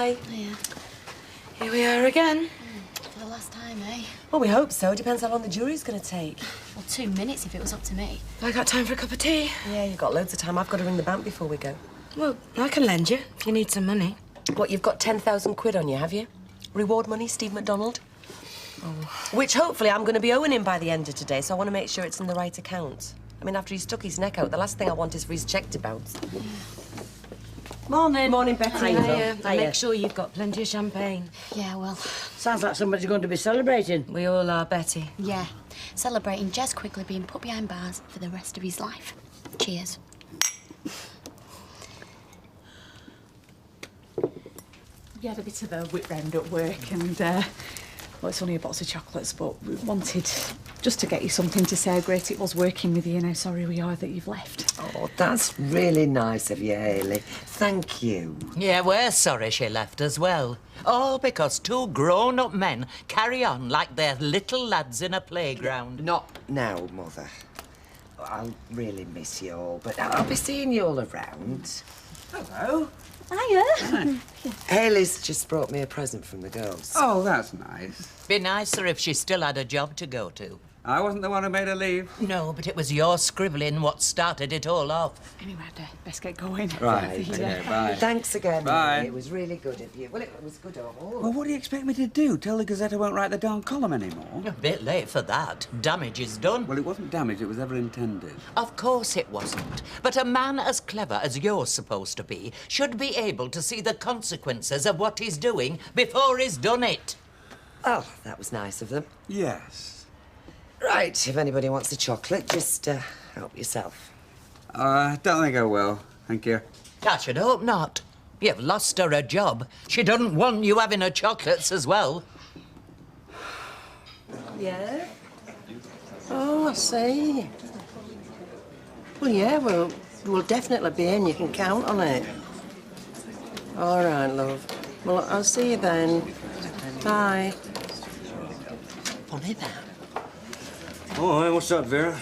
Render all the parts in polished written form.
Hi. Hiya. Here we are again. For the last time, eh? Well, we hope so. Depends how long the jury's going to take. Well, 2 minutes if it was up to me. I got time for a cup of tea. Yeah, you've got loads of time. I've got to ring the bank before we go. Well, I can lend you if you need some money. What, you've got 10,000 quid on you, have you? Reward money, Steve McDonald? Oh. Which, hopefully, I'm going to be owing him by the end of today, so I want to make sure it's in the right account. I mean, after he stuck his neck out, the last thing I want is for his cheque to bounce. Morning. Morning, Betty. Hiya. Make sure you've got plenty of champagne. Yeah, well, Sounds like somebody's going to be celebrating. We all are, Betty. yeah. Celebrating Jez quickly being put behind bars for the rest of his life. Cheers. We had a bit of a whip round at work and, well, it's only a box of chocolates, but we wanted just to get you something to say how great it was working with you and how sorry we are that you've left. Oh, that's really nice of you, Hayley. Thank you. Yeah, we're sorry she left as well. All because 2 grown-up men carry on like they're little lads in a playground. Not now, Mother. I'll really miss you all, but I'll be seeing you all around. Hello. Hiya. Hayley's just brought me a present from the girls. Oh, that's nice. Be nicer if she still had a job to go to. I wasn't the one who made her leave. No, but it was your scribbling what started it all off. Anyway, I'd best get going. Right, Okay, bye. Thanks again, Bye. Hayley. It was really good of you. Well, it was good of all. Well, what do you expect me to do? Tell the Gazette I won't write the darn column anymore? A bit late for that. Damage is done. Well, it wasn't damage, it was ever intended. Of course it wasn't. But a man as clever as you're supposed to be should be able to see the consequences of what he's doing before he's done it. Oh, that was nice of them. Yes. Right, if anybody wants a chocolate, just help yourself. I don't think I will. Thank you. I should hope not. You've lost her a job. She doesn't want you having her chocolates as well. Yeah? Oh, I see. Well, yeah, we'll definitely be in. You can count on it. All right, love. Well, I'll see you then. Bye. Funny that. Oh, hey, what's that, Vera?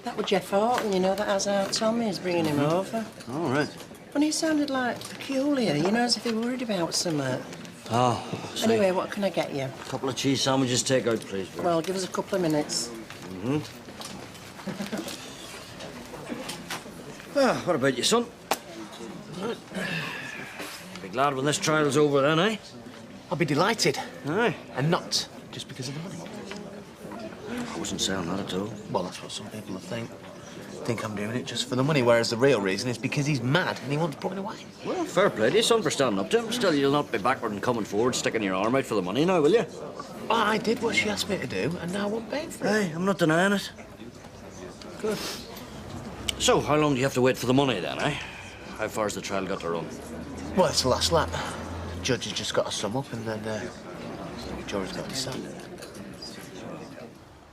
That was Jeff Horton, you know, that has our Tommy is bringing him over. All right. And he sounded like peculiar, you know, as if he worried about something. Oh, see. Anyway, what can I get you? A couple of cheese sandwiches, take out, please, Vera. Well, give us a couple of minutes. Mm-hmm. What about you, son? Right. Be glad when this trial's over, then, eh? I'll be delighted. Aye. And not just because of the money. I wasn't saying that at all. Well, that's what some people think. Think I'm doing it just for the money, whereas the real reason is because he's mad and he wants to put me away. Well, fair play to you, son, for standing up to him. Still, you'll not be backward and coming forward, sticking your arm out for the money now, will you? Well, I did what she asked me to do, and now I'm paying for it. Hey, I'm not denying it. Good. So, how long do you have to wait for the money, then, eh? How far's the trial got to run? Well, it's the last lap. The judge has just got to sum up, and then the jury's got to decide.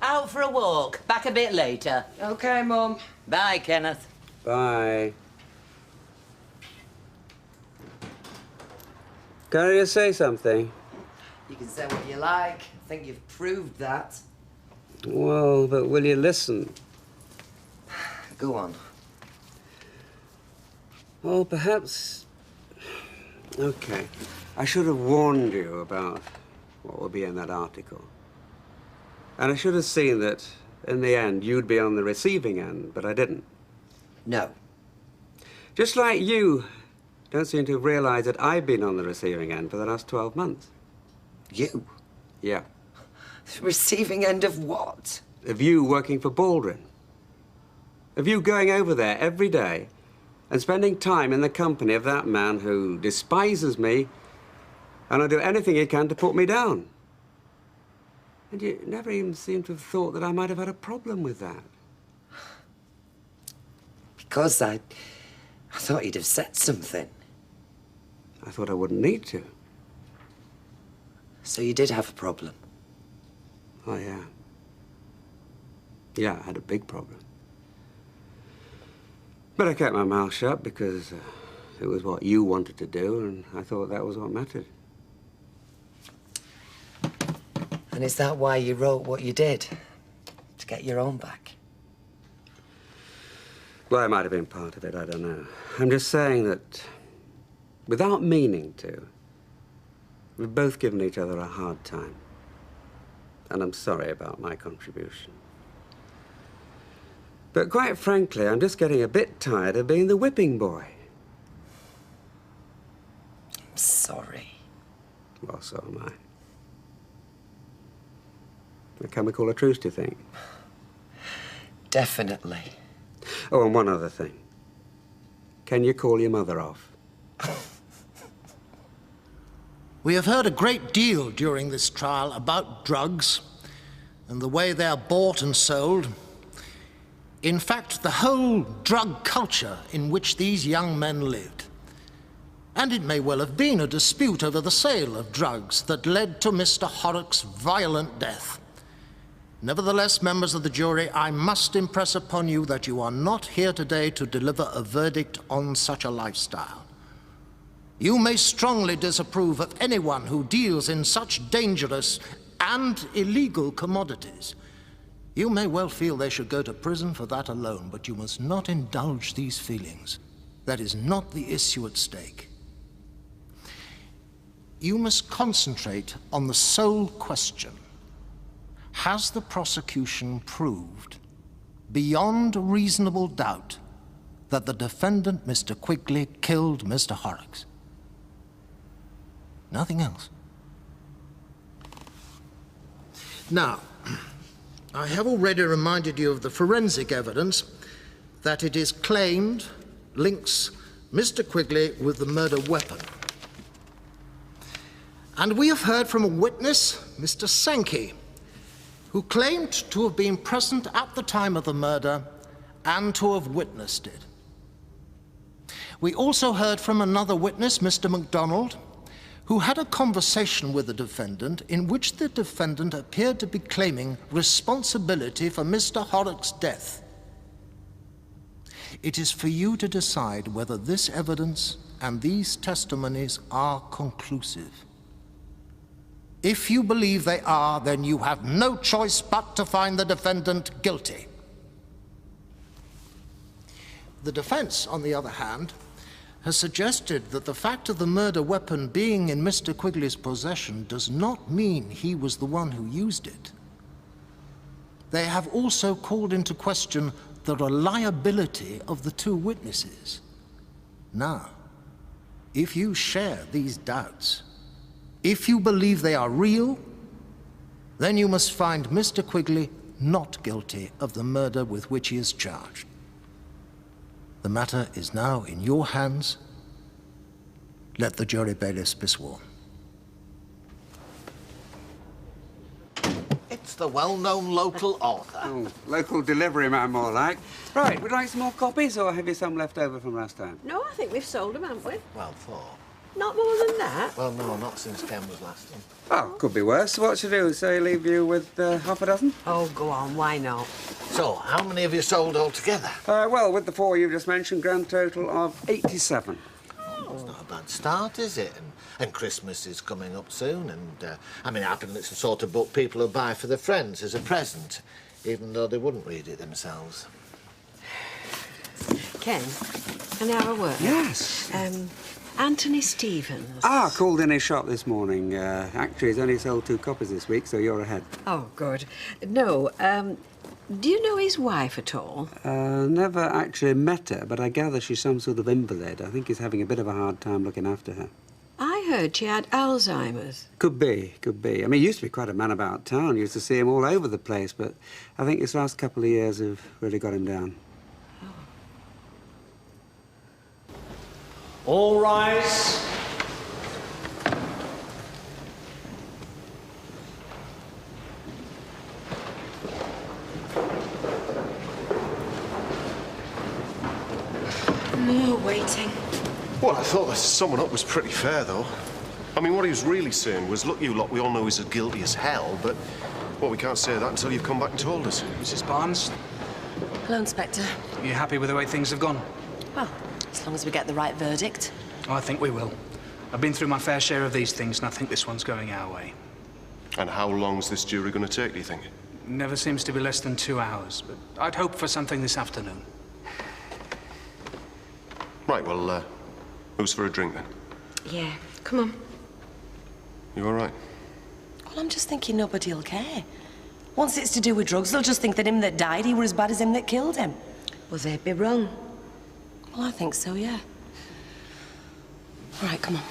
Out for a walk. Back a bit later. OK, Mum. Bye, Kenneth. Bye. Can I just say something? You can say what you like. I think you've proved that. Well, but will you listen? Go on. Well, perhaps... OK. I should have warned you about what will be in that article. And I should have seen that, in the end, you'd be on the receiving end, but I didn't. No. Just like you don't seem to have realized that I've been on the receiving end for the last 12 months. You? Yeah. The receiving end of what? Of you working for Baldwin. Of you going over there every day and spending time in the company of that man who despises me and will do anything he can to put me down. And you never even seem to have thought that I might have had a problem with that. Because I thought you'd have said something. I thought I wouldn't need to. So you did have a problem? Oh, yeah. Yeah, I had a big problem. But I kept my mouth shut because it was what you wanted to do, and I thought that was what mattered. And is that why you wrote what you did? To get your own back? Well, it might have been part of it, I don't know. I'm just saying that without meaning to. We've both given each other a hard time. And I'm sorry about my contribution. But quite frankly, I'm just getting a bit tired of being the whipping boy. I'm sorry. Well, so am I. Can we call a truce, do you think? Definitely. Oh, and one other thing. Can you call your mother off? We have heard a great deal during this trial about drugs and the way they are bought and sold. In fact, the whole drug culture in which these young men lived. And it may well have been a dispute over the sale of drugs that led to Mr. Horrock's violent death. Nevertheless, members of the jury, I must impress upon you that you are not here today to deliver a verdict on such a lifestyle. You may strongly disapprove of anyone who deals in such dangerous and illegal commodities. You may well feel they should go to prison for that alone, but you must not indulge these feelings. That is not the issue at stake. You must concentrate on the sole question. Has the prosecution proved, beyond reasonable doubt, that the defendant, Mr. Quigley, killed Mr. Horrocks? Nothing else. Now, I have already reminded you of the forensic evidence that it is claimed links Mr. Quigley with the murder weapon. And we have heard from a witness, Mr. Sankey, who claimed to have been present at the time of the murder and to have witnessed it. We also heard from another witness, Mr. MacDonald, who had a conversation with the defendant in which the defendant appeared to be claiming responsibility for Mr. Horrock's death. It is for you to decide whether this evidence and these testimonies are conclusive. If you believe they are, then you have no choice but to find the defendant guilty. The defense, on the other hand, has suggested that the fact of the murder weapon being in Mr. Quigley's possession does not mean he was the one who used it. They have also called into question the reliability of the two witnesses. Now, if you share these doubts, if you believe they are real, then you must find Mr. Quigley not guilty of the murder with which he is charged. The matter is now in your hands. Let the jury bailiffs be sworn. It's the well-known local author. Oh, local delivery man, more like. Right, would you like some more copies, or have you some left over from last time? No, I think we've sold them, haven't we? Well, 4. Not more than that? Well, no, not since Ken was last in. Oh, could be worse. What should I do? Say leave you with half a dozen? Oh, go on, why not? So, how many have you sold altogether? Well, with the 4 you just mentioned, grand total of 87. Oh, it's not a bad start, is it? And Christmas is coming up soon, and, I mean, happen it's the sort of book people will buy for their friends as a present, even though they wouldn't read it themselves. Ken, can I have a word? Yes. Anthony Stevens. Called in his shop this morning. Actually, he's only sold 2 copies this week, so you're ahead. Oh, good. No, do you know his wife at all? Never actually met her, but I gather she's some sort of invalid. I think he's having a bit of a hard time looking after her. I heard she had Alzheimer's. Could be, could be. I mean, he used to be quite a man about town. Used to see him all over the place, but I think this last couple of years have really got him down. All rise. More waiting. Well, I thought that summing up was pretty fair, though. I mean, what he was really saying was, look, you lot, we all know he's as guilty as hell, but, well, we can't say that until you've come back and told us. Mrs. Barnes? Hello, Inspector. Are you happy with the way things have gone? Well, as long as we get the right verdict. Oh, I think we will. I've been through my fair share of these things, and I think this one's going our way. And how long's this jury going to take, do you think? Never seems to be less than 2 hours, but I'd hope for something this afternoon. Right, well, who's for a drink, then? Yeah, come on. You all right? Well, I'm just thinking nobody'll care. Once it's to do with drugs, they'll just think that him that died, he were as bad as him that killed him. Well, they'd be wrong. Well, I think so, yeah. All right, come on.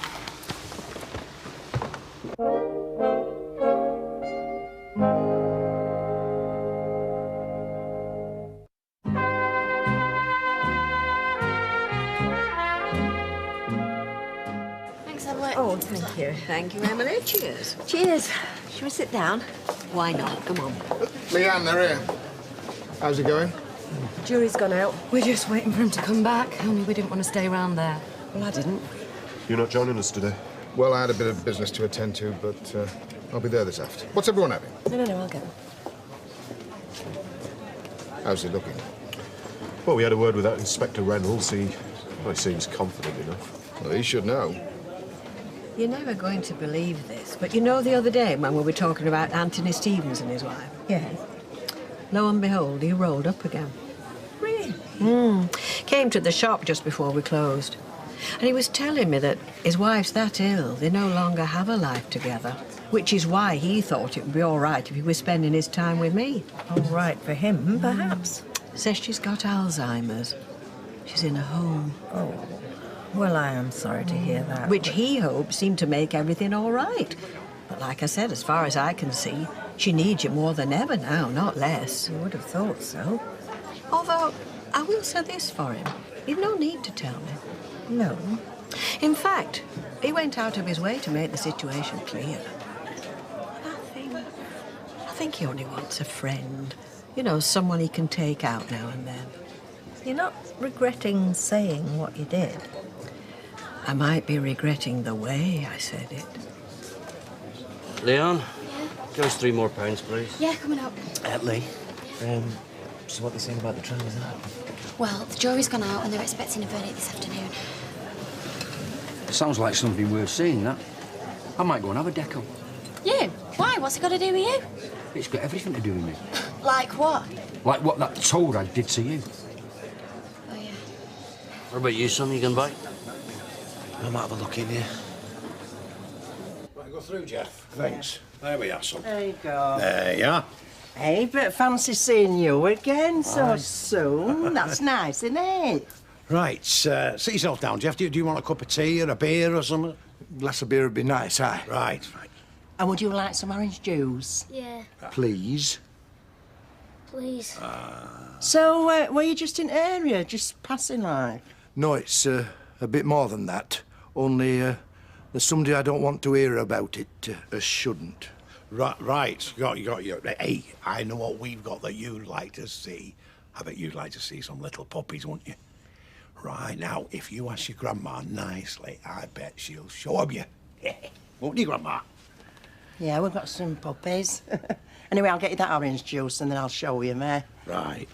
Thanks, Emily. Oh, thank you. Thank you, Emily. Cheers. Cheers. Shall we sit down? Why not? Come on. Leanne, they're here. How's it going? Jury's gone out. We're just waiting for him to come back. Only we didn't want to stay around there. Well, I didn't. You're not joining us today? Well, I had a bit of business to attend to, but I'll be there this afternoon. What's everyone having? No, I'll get them. How's he looking? Well, we had a word with that Inspector Reynolds. He seems confident enough. Well, he should know. You're never going to believe this, but you know the other day when we were talking about Anthony Stevens and his wife? Yes. Lo and behold, he rolled up again. Really? Came to the shop just before we closed. And he was telling me that his wife's that ill, they no longer have a life together, which is why he thought it would be all right if he was spending his time with me. All right for him, perhaps. Says she's got Alzheimer's. She's in a home. Oh, well, I am sorry to hear that. Which he hoped seemed to make everything all right. But like I said, as far as I can see, she needs you more than ever now, not less. You would have thought so. Although, I will say this for him. He'd no need to tell me. No. In fact, he went out of his way to make the situation clear. And I think he only wants a friend. You know, someone he can take out now and then. You're not regretting saying what you did? I might be regretting the way I said it. Leon, give us £3 more, please. Yeah, coming up. Lee, so what are they saying about the trial, is that? Well, the jury's gone out and they're expecting a verdict this afternoon. Sounds like something worth seeing, that. I might go and have a deco. You? Why? What's it got to do with you? It's got everything to do with me. Like what? Like what that toad I did to you. Oh, yeah. What about you, son? You can buy? I might have a look in here. Right, go through, Jeff. Thanks. There we are, son. There you go. There you are. Hey, but fancy seeing you again so soon. That's nice, isn't it? Right, sit yourself down, Jeff. Do you want a cup of tea or a beer or something? Glass of beer would be nice, aye. Right. And would you like some orange juice? Yeah, Please. please. So, were you just in area, just passing like? No, it's a bit more than that. Only there's somebody I don't want to hear about it, shouldn't. Right. Got you. Hey, I know what we've got that you'd like to see. I bet you'd like to see some little puppies, wouldn't you? Right, now, if you ask your grandma nicely, I bet she'll show 'em you. Won't you, Grandma? Yeah, we've got some puppies. Anyway, I'll get you that orange juice and then I'll show you, mate. Right.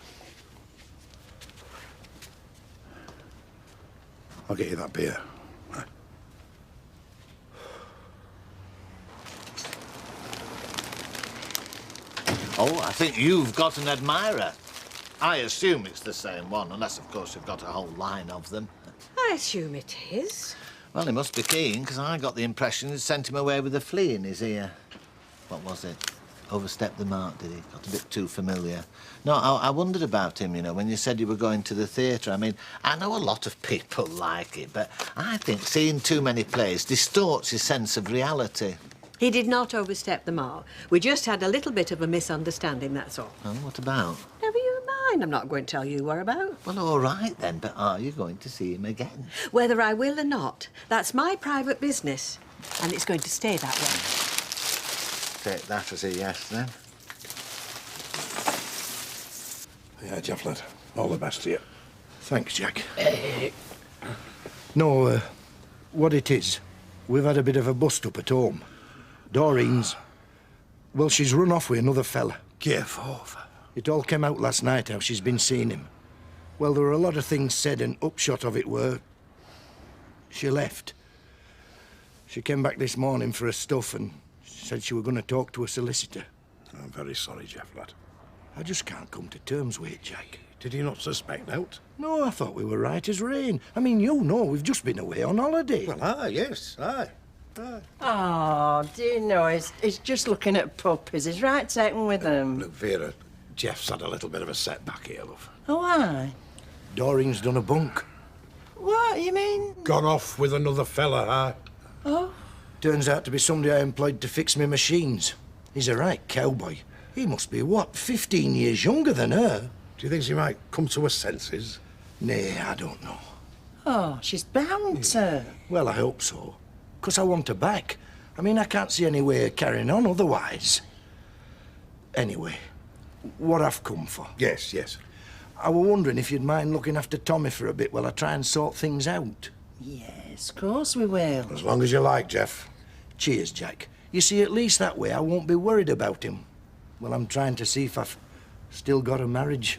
I'll get you that beer. Oh, I think you've got an admirer. I assume it's the same one, unless, of course, you've got a whole line of them. I assume it is. Well, he must be keen, because I got the impression he'd sent him away with a flea in his ear. What was it? Overstepped the mark, did he? Got a bit too familiar. No, I wondered about him, you know, when you said you were going to the theatre. I mean, I know a lot of people like it, but I think seeing too many plays distorts his sense of reality. He did not overstep the mark. We just had a little bit of a misunderstanding, that's all. Oh, what about? Never you mind. I'm not going to tell you what about. Well, all right then, but are you going to see him again? Whether I will or not, that's my private business, and it's going to stay that way. Take that as a yes, then. Yeah, Jeff, lad. All the best to you. Thanks, Jack. No, what it is, we've had a bit of a bust-up at home. Doreen's... Well, she's run off with another fella. Give over. It all came out last night how she's been seeing him. Well, there were a lot of things said, and upshot of it were... she left. She came back this morning for her stuff and said she were going to talk to a solicitor. I'm very sorry, Jeff, lad. I just can't come to terms with it, Jack. Did you not suspect out? No, I thought we were right as rain. I mean, you know, we've just been away on holiday. Well, aye, yes, aye. Oh, do you know, he's just looking at puppies. He's right taken with them. Look, Vera, Jeff's had a little bit of a setback here, love. Oh, why? Doreen's done a bunk. What, you mean? Gone off with another fella, aye. Oh? Turns out to be somebody I employed to fix me machines. He's a right cowboy. He must be, what, 15 years younger than her? Do you think she might come to her senses? Nay, I don't know. Oh, she's bound to. Well, I hope so. 'Cause I want her back. I mean, I can't see any way of carrying on otherwise. Anyway, what I've come for. Yes, yes. I were wondering if you'd mind looking after Tommy for a bit while I try and sort things out. Yes, of course we will. As long as you like, Jeff. Cheers, Jack. You see, at least that way I won't be worried about him. Well, I'm trying to see if I've still got a marriage.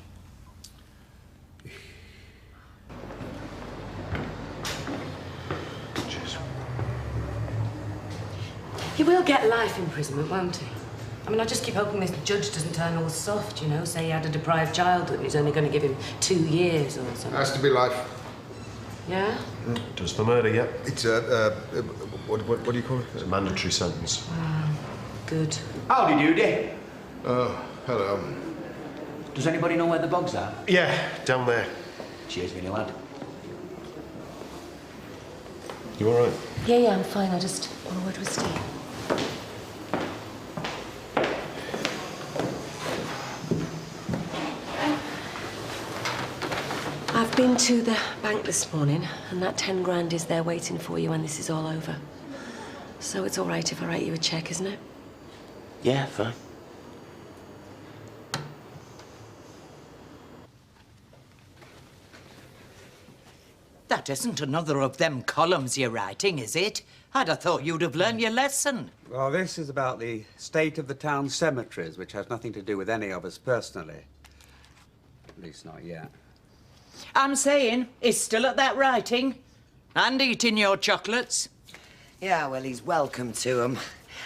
He will get life imprisonment, won't he? I mean, I just keep hoping this judge doesn't turn all soft, you know, say he had a deprived childhood and he's only going to give him 2 years or something. Has to be life. Yeah? Does for murder, yeah. It's what do you call it? It's a mandatory sentence. Wow. Good. Howdy, Doody. Oh, hello. Does anybody know where the bogs are? Yeah, down there. Cheers, me lad. You all right? Yeah, I'm fine. I just want a word with Steve. I've been to the bank this morning, and that 10 grand is there waiting for you when this is all over. So it's all right if I write you a cheque, isn't it? Yeah, fine. That isn't another of them columns you're writing, is it? I'd have thought you'd have learned your lesson. Well, this is about the state of the town cemeteries, which has nothing to do with any of us personally. At least not yet. I'm saying, he's still at that writing. And eating your chocolates. Yeah, well, he's welcome to 'em.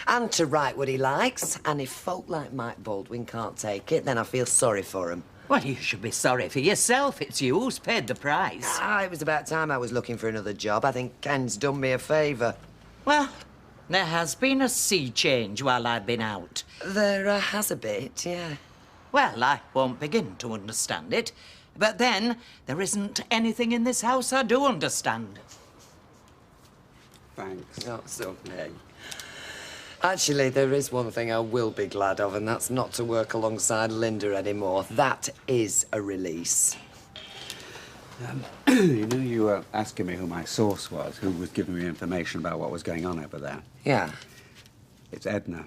And to write what he likes. And if folk like Mike Baldwin can't take it, then I feel sorry for him. Well, you should be sorry for yourself. It's you who's paid the price. Ah, it was about time I was looking for another job. I think Ken's done me a favour. Well, there has been a sea change while I've been out. There has a bit, yeah. Well, I won't begin to understand it. But then, there isn't anything in this house I do understand. Thanks. That's okay. Actually, there is one thing I will be glad of, and that's not to work alongside Linda anymore. That is a release. You know, you were asking me who my source was, who was giving me information about what was going on over there. Yeah. It's Edna.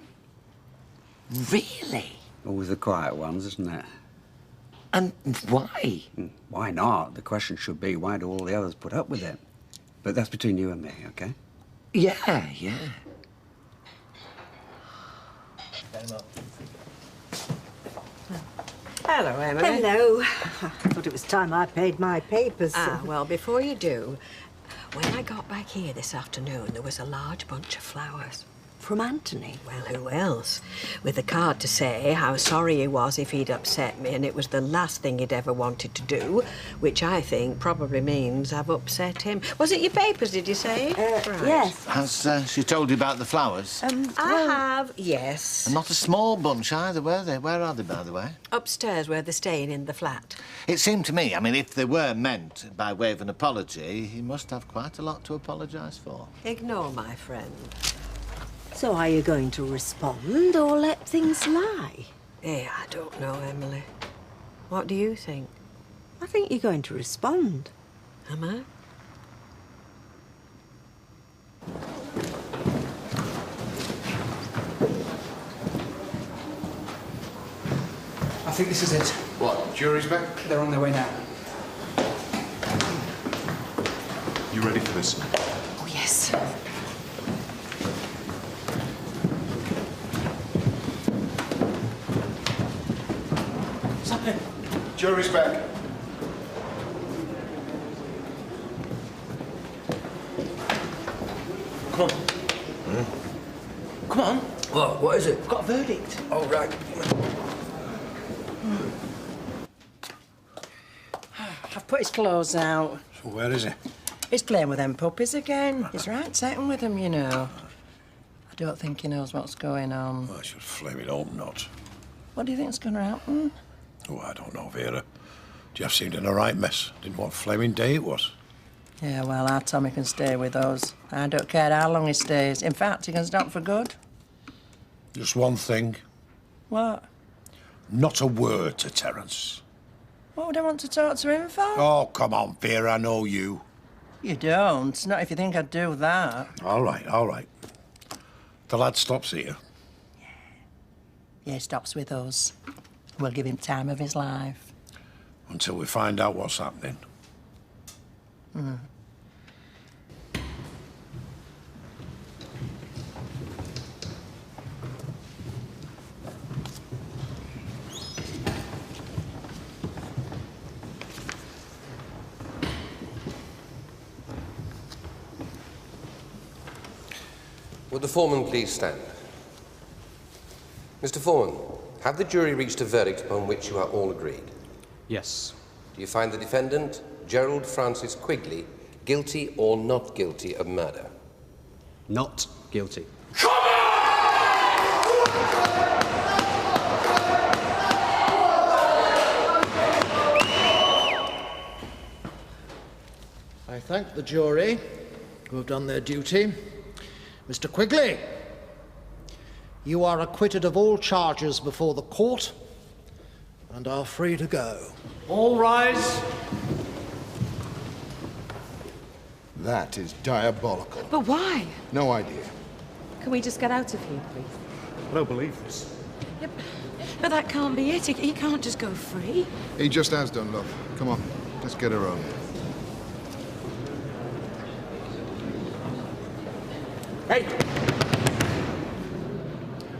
Really? Always the quiet ones, isn't it? And why? Why not? The question should be, why do all the others put up with it? But that's between you and me, OK? Yeah, yeah. Hello, Emily. Hello. I thought it was time I paid my papers. Ah, well, before you do, when I got back here this afternoon, there was a large bunch of flowers. From Anthony. Well, who else? With a card to say how sorry he was if he'd upset me, and it was the last thing he'd ever wanted to do, which I think probably means I've upset him. Was it your papers, did you say? Right. Yes. Has she told you about the flowers? I have, yes. And not a small bunch either, were they? Where are they, by the way? Upstairs where they're staying in the flat. It seemed to me, I mean, if they were meant by way of an apology, he must have quite a lot to apologise for. Ignore my friend. So are you going to respond or let things lie? Yeah, I don't know, Emily. What do you think? I think you're going to respond. Am I? I think this is it. What? Jury's back? They're on their way now. You ready for this? Oh, yes. What's happening? Jury's back. Come on. Come on. What is it? I've got a verdict. Oh, right. I've put his clothes out. So where is he? He's playing with them puppies again. He's right setting with them, you know. I don't think he knows what's going on. I should flaming hope not. What do you think's going to happen? Oh, I don't know, Vera. Jeff seemed in a right mess. Didn't know what flaming day it was. Yeah, well, our Tommy can stay with us. I don't care how long he stays. In fact, he can stop for good. Just one thing. What? Not a word to Terence. What would I want to talk to him for? Oh, come on, Vera, I know you. You don't. Not if you think I'd do that. All right, all right. The lad stops here. Yeah, he stops with us. We'll give him time of his life. Until we find out what's happening. Hmm. Would the foreman please stand? Mr. Foreman, have the jury reached a verdict upon which you are all agreed? Yes. Do you find the defendant, Gerald Francis Quigley, guilty or not guilty of murder? Not guilty. I thank the jury who have done their duty. Mr. Quigley, you are acquitted of all charges before the court and are free to go. All rise. That is diabolical. But why? No idea. Can we just get out of here, please? I don't believe this. Yep. But that can't be it. He can't just go free. He just has done, love. Come on, let's get her home. Hey!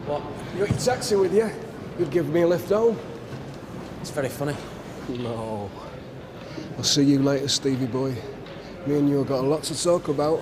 What? You got your taxi with you? You'd give me a lift home? It's very funny. No. I'll see you later, Stevie boy. Me and you have got a lot to talk about.